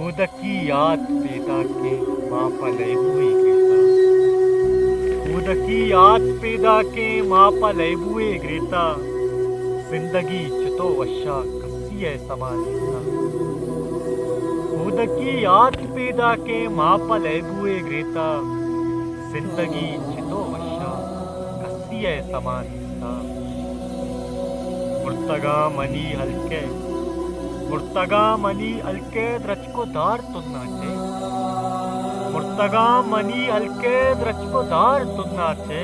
उदकी याद पैदा के मापलय हुई ग्रेता उदकी याद पैदा के मापलय हुए ग्रेता जिंदगी चितो वशा कसी है समानीता उदकी याद पैदा के मापलय हुए ग्रेता जिंदगी चितो वशा कसी है समानीता मुर्तगा मनी हल्के द्रचको दार तुन्नाचे मुर्तगा मनी हल्के द्रचको दार तुन्नाचे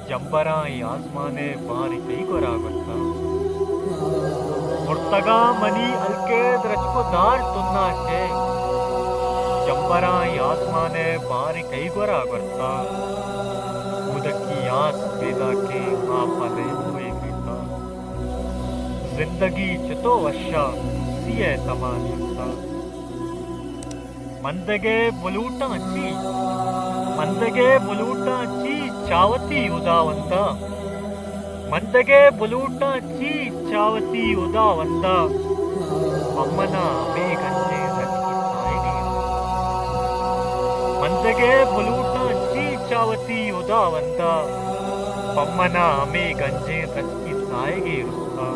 जंबराई आसमाने बारी कई गोरा गुर्ता मुर्तगा मनी हल्के द्रचको दार तुन्नाचे जंबराई आसमाने बारी कई गोरा गुर्ता उदकी याद पैदा के मापले हुए ग्रेता जिंदगी चितो वशा सिए समानीता मंदगे बुलूटा ची चावती उदावंदा मंदगे बुलूटा ची चावती उदावंदा अम्मना मेघंटे रचकी सायगी मंदगे बुलूटा ची चावती उदावंदा अम्मना मेघंटे रचकी सायगी रुस्ता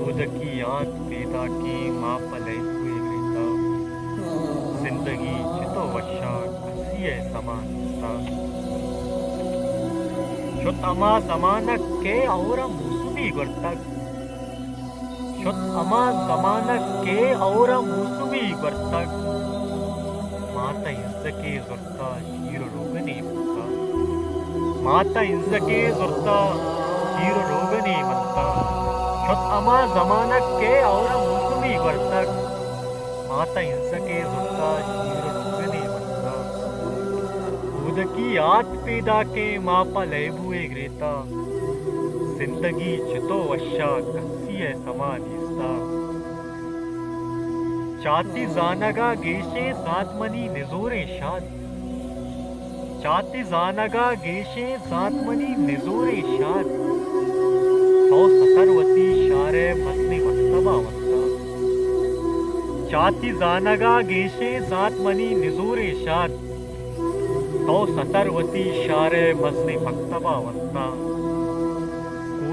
उदकी याद पैदा की मापले हुए ग्रेता जिंदगी चितो वशा कसी है समानीता शुद्ध अमा जमानक के और मूसुबी गुर्तक शुद्ध अमा जमानक के और मूसुबी गुर्तक माता इंजके जुर्ता शीर रोगनी मंता माता इंजके जुर्ता शीर रोगनी मंता शुद्ध अमा जमानक के और मूसुबी गुर्तक माता इंजके जुर्ता शीर रोगनी मंता उदकी याद पैदा के मापलय हुए ग्रेता जिंदगी चितो वशा कसी है समानीस्ता चाती जानगा गेशे सातमनी निजोरे शाद चाती जानगा गेशे सातमनी निजोरे शाद सौ सतरवती शारे मसनी मक्तबा वस्ता चाती जानगा गेशे सातमनी निजोरे शाद तो सतरवती शारे मजने मक्तबा वस्ता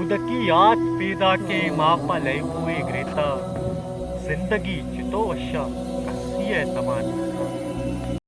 उदकी याद पैदा के मापलय हुए ग्रेता जिंदगी चितो वशा कसी है समानी